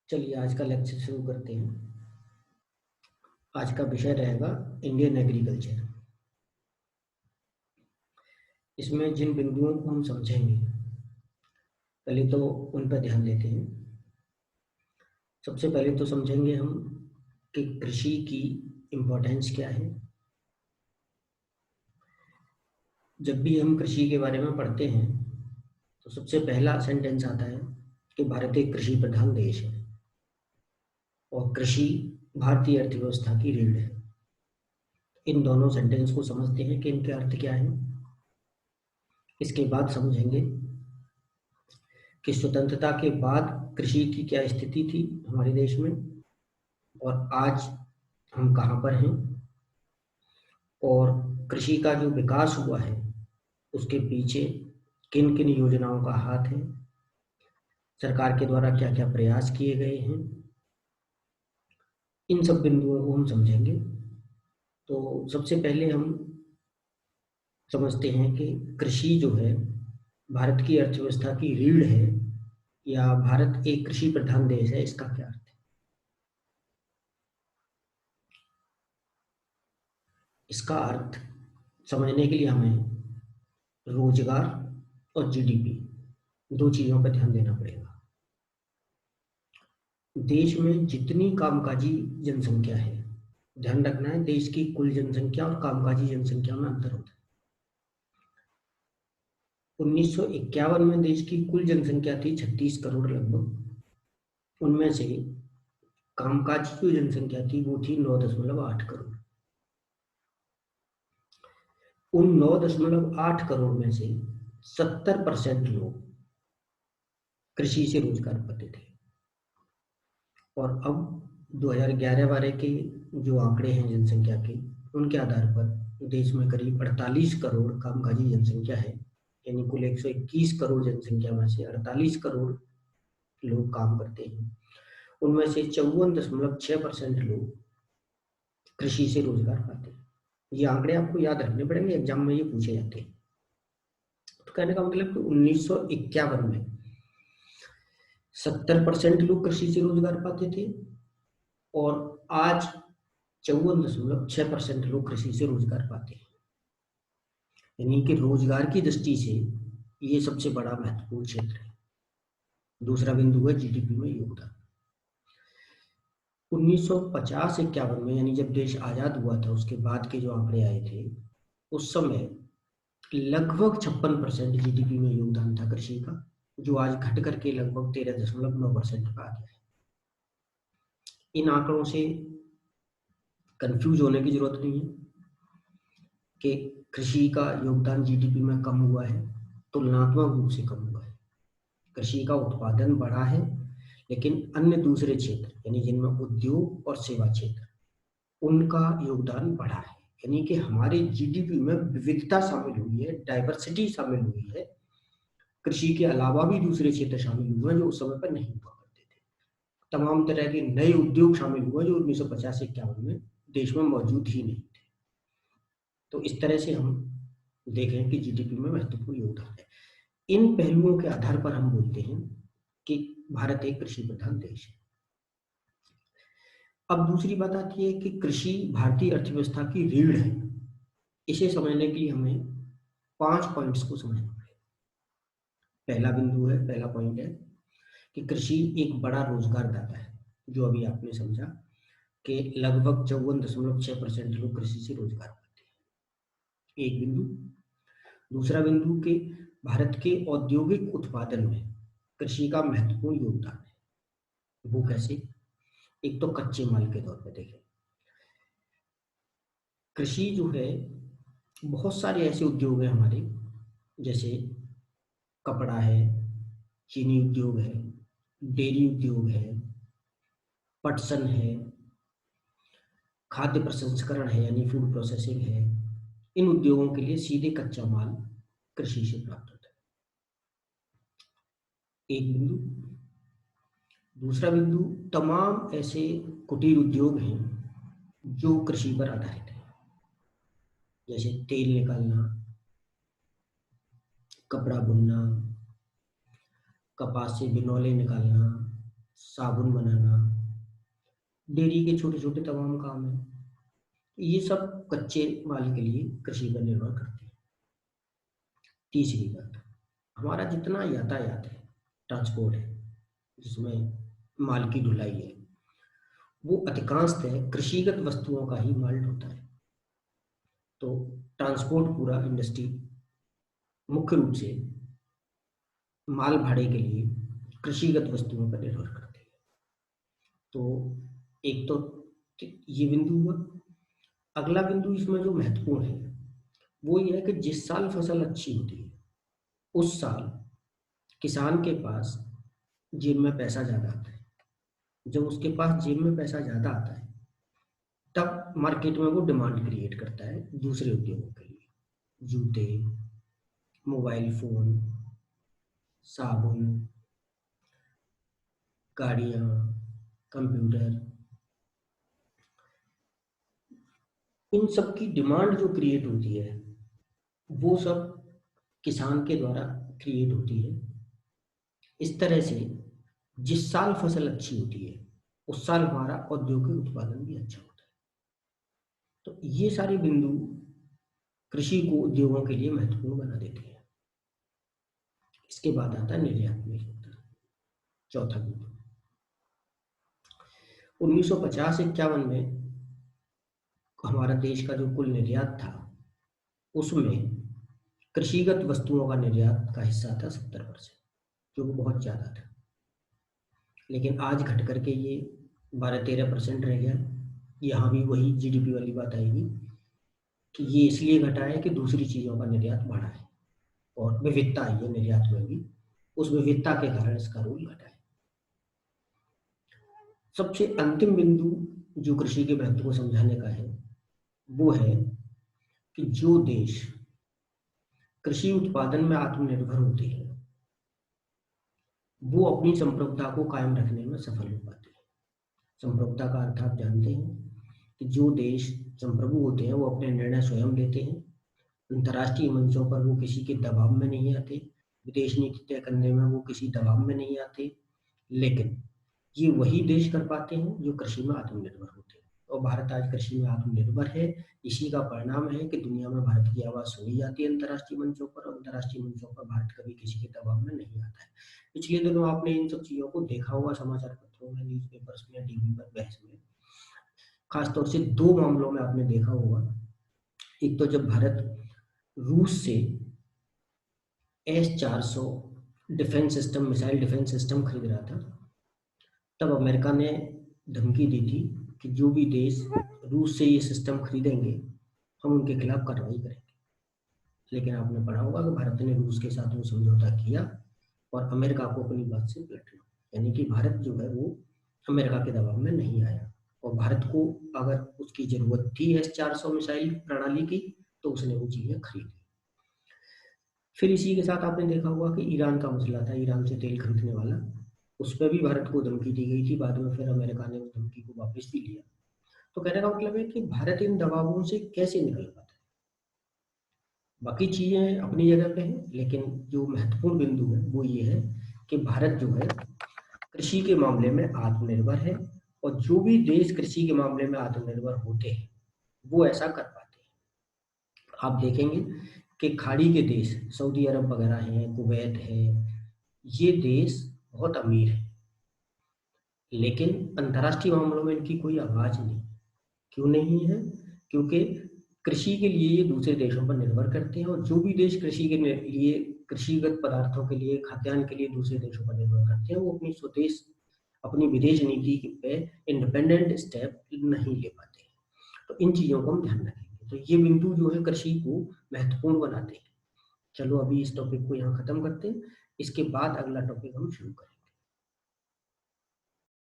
चलिए आज का लेक्चर शुरू करते हैं। आज का विषय रहेगा इंडियन एग्रीकल्चर। इसमें जिन बिंदुओं को हम समझेंगे पहले तो उन पर ध्यान देते हैं। सबसे पहले तो समझेंगे हम कि कृषि की इम्पोर्टेंस क्या है। जब भी हम कृषि के बारे में पढ़ते हैं तो सबसे पहला सेंटेंस आता है कि भारत एक कृषि प्रधान देश है और कृषि भारतीय अर्थव्यवस्था की रीढ़ है। इन दोनों सेंटेंस को समझते हैं कि इनके अर्थ क्या है। इसके बाद समझेंगे कि स्वतंत्रता के बाद कृषि की क्या स्थिति थी हमारे देश में और आज हम कहाँ पर हैं, और कृषि का जो विकास हुआ है उसके पीछे किन किन योजनाओं का हाथ है, सरकार के द्वारा क्या क्या प्रयास किए गए हैं। इन सब बिंदुओं को हम समझेंगे। तो सबसे पहले हम समझते हैं कि कृषि जो है भारत की अर्थव्यवस्था की रीढ़ है या भारत एक कृषि प्रधान देश है, इसका क्या अर्थ है। इसका अर्थ समझने के लिए हमें रोजगार और जीडीपी दो चीजों पर ध्यान देना पड़ेगा। देश में जितनी कामकाजी जनसंख्या है, ध्यान रखना है देश की कुल जनसंख्या और कामकाजी जनसंख्या में अंतर होता है। 1951 में देश की कुल जनसंख्या थी 36 करोड़ लगभग। उनमें से कामकाजी जो जनसंख्या थी वो थी 9.8 करोड़। उन 9.8 करोड़ में से 70% लोग कृषि से रोजगार पाते थे। और अब 2011-12 के जो आंकड़े हैं जनसंख्या के, उनके आधार पर देश में करीब 48 करोड़ कामकाजी जनसंख्या है। यानी कुल 121 करोड़ जनसंख्या में से 48 करोड़ लोग काम करते हैं। उनमें से 54.6% लोग कृषि से रोजगार पाते हैं। ये आंकड़े आपको याद रखने पड़ेंगे, एग्जाम में ये पूछे जाते हैं। तो कहने का मतलब कि 1951 में 70% लोग कृषि से रोजगार पाते थे और आज 54.6% लोग कृषि से रोजगार पाते हैं। यानी कि रोजगार की दृष्टि से ये सबसे बड़ा महत्वपूर्ण क्षेत्र है। दूसरा बिंदु है जीडीपी में योगदान। 1950-51 में यानी जब देश आजाद हुआ था उसके बाद के जो आंकड़े आए थे, उस समय लगभग 56% जीडीपी में योगदान था कृषि का, जो आज घट करके लगभग 13.9% पर आ गया है। इन आंकड़ों से कंफ्यूज होने की जरूरत नहीं है कि कृषि का योगदान जीडीपी में कम हुआ है, तुलनात्मक रूप से कम हुआ है। कृषि का उत्पादन बढ़ा है, लेकिन अन्य दूसरे क्षेत्र यानी जिनमें उद्योग और सेवा क्षेत्र, उनका योगदान बढ़ा है। यानी कि हमारे जीडीपी में विविधता शामिल हुई है, डाइवर्सिटी शामिल हुई है। कृषि के अलावा भी दूसरे क्षेत्र शामिल हुए हैं जो उस समय पर नहीं हुआ करते थे। तमाम तरह के नए उद्योग शामिल हुए जो 1950-51 में देश में मौजूद ही नहीं थे। तो इस तरह से हम देखें कि जीडीपी में महत्वपूर्ण योगदान है। इन पहलुओं के आधार पर हम बोलते हैं कि भारत एक कृषि प्रधान देश है। अब दूसरी बात आती है कि कृषि भारतीय अर्थव्यवस्था की रीढ़ है। इसे समझने के लिए हमें 5 पॉइंट्स को समझना पड़ेगा। पहला बिंदु है, पहला पॉइंट है कि कृषि एक बड़ा रोजगार दाता है, जो अभी आपने समझा कि लगभग 54.6% लोग कृषि से रोजगार पाते हैं। एक बिंदु। दूसरा बिंदु कि भारत के औद्योगिक उत्पादन में कृषि का महत्वपूर्ण योगदान है। वो कैसे? एक तो कच्चे माल के तौर पर देखें, कृषि जो है, बहुत सारे ऐसे उद्योग हैं हमारे, जैसे कपड़ा है, चीनी उद्योग है, डेयरी उद्योग है, पटसन है, खाद्य प्रसंस्करण है यानी फूड प्रोसेसिंग है। इन उद्योगों के लिए सीधे कच्चा माल कृषि से प्राप्त होता है। एक बिंदु। दूसरा बिंदु, तमाम ऐसे कुटीर उद्योग हैं जो कृषि पर आधारित है, जैसे तेल निकालना, कपड़ा बुनना, कपास से बिनौले निकालना, साबुन बनाना, डेयरी के छोटे छोटे तमाम काम है, ये सब कच्चे माल के लिए कृषि पर निर्भर करते हैं। तीसरी बात, हमारा जितना यातायात है, ट्रांसपोर्ट है, जिसमें माल की ढुलाई है, वो अधिकांशतः कृषिगत वस्तुओं का ही माल ढोता है। तो ट्रांसपोर्ट पूरा इंडस्ट्री मुख्य रूप से माल भाड़े के लिए कृषिगत वस्तुओं पर निर्भर करती है। तो एक तो ये बिंदु हुआ। अगला बिंदु इसमें जो महत्वपूर्ण है वो ये है कि जिस साल फसल अच्छी होती है उस साल किसान के पास जेब में पैसा ज्यादा आता है। जब उसके पास जेब में पैसा ज्यादा आता है तब मार्केट में वो डिमांड क्रिएट करता है दूसरे उद्योगों के लिए, जूते, मोबाइल फोन, साबुन, गाड़ियां, कंप्यूटर, इन सब की डिमांड जो क्रिएट होती है वो सब किसान के द्वारा क्रिएट होती है। इस तरह से जिस साल फसल अच्छी होती है उस साल हमारा औद्योगिक उत्पादन भी अच्छा होता है। तो ये सारे बिंदु कृषि को उद्योगों के लिए महत्वपूर्ण बना देते हैं। इसके बाद आता है निर्यात में योगदान, चौथा बिंदु। 1950-51 में हमारा देश का जो कुल निर्यात था उसमें कृषिगत वस्तुओं का निर्यात का हिस्सा था 70%, जो बहुत ज्यादा था। लेकिन आज घट करके ये 12-13% रह गया। यहाँ भी वही जीडीपी वाली बात आएगी कि ये इसलिए घटा है कि दूसरी चीजों का निर्यात बढ़ा है और विविधता आई है निर्यात में भी, उस विविधता के कारण इसका रोल घटा है। सबसे अंतिम बिंदु जो कृषि के महत्व को समझाने का है वो है कि जो देश कृषि उत्पादन में आत्मनिर्भर होते हैं वो अपनी संप्रभुता को कायम रखने में सफल हो पाते हैं। संप्रभुता का अर्थ आप जानते हैं कि जो देश संप्रभु होते हैं वो अपने निर्णय स्वयं लेते हैं, अंतर्राष्ट्रीय मंचों पर वो किसी के दबाव में नहीं आते, विदेश नीति तय करने में वो किसी दबाव में नहीं आते। लेकिन ये वही देश कर पाते हैं जो कृषि में आत्मनिर्भर होते हैं, और भारत आज कृषि में आत्मनिर्भर है। इसी का परिणाम है कि दुनिया में भारत की आवाज सुनी जाती है अंतर्राष्ट्रीय मंचों पर, और अंतर्राष्ट्रीय मंचों पर भारत कभी किसी के दबाव में नहीं आता है। पिछले दिनों आपने इन सब चीजों को देखा होगा समाचार पत्रों में, न्यूज़पेपर्स में, टीवी पर, बहस में। खासतौर से दो मामलों में आपने देखा होगा। एक तो जब भारत रूस से S-400 defence system, missile defence system खरीद रहा था, तब अमेरिका ने धमकी दी थी कि जो भी देश रूस से ये सिस्टम खरीदेंगे हम उनके खिलाफ कार्रवाई करेंगे। लेकिन आपने पढ़ा होगा कि भारत ने रूस के साथ वो समझौता किया और अमेरिका को अपनी बात से पलटना, यानी कि भारत जो है वो अमेरिका के दबाव में नहीं आया, और भारत को अगर उसकी जरूरत थी S-400 मिसाइल प्रणाली की तो उसने वो चीजें खरीदी। फिर इसी के साथ आपने देखा होगा कि ईरान का मसला था, ईरान से तेल खरीदने वाला, उस पर भी भारत को धमकी दी गई थी। बाद में फिर अमेरिका ने उस धमकी को वापस भी लिया। तो कहने का मतलब है कि भारत इन दबावों से कैसे निकल पाता है। बाकी चीजें अपनी जगह पे हैं, लेकिन जो महत्वपूर्ण बिंदु है वो ये है कि भारत जो है कृषि के मामले में आत्मनिर्भर है, और जो भी देश कृषि के मामले में आत्मनिर्भर होते हैं वो ऐसा कर पाते हैं। आप देखेंगे कि खाड़ी के देश, सऊदी अरब वगैरह हैं, कुवैत है, ये देश बहुत अमीर है, लेकिन अंतर्राष्ट्रीय मामलों में इनकी कोई आवाज नहीं। क्यों नहीं है? क्योंकि कृषि के लिए ये दूसरे देशों पर निर्भर करते हैं, और जो भी देश कृषि के लिए, कृषिगत पदार्थों के लिए, खाद्यान्न के लिए दूसरे देशों पर निर्भर करते हैं, वो अपनी स्वदेश, अपनी विदेश नीति पे इंडिपेंडेंट स्टेप नहीं ले पाते हैं। तो इन चीजों को हम ध्यान रखेंगे। तो ये बिंदु जो है कृषि को महत्वपूर्ण बनाते हैं। चलो अभी इस टॉपिक को यहाँ खत्म करते हैं, इसके बाद अगला टॉपिक हम शुरू करेंगे।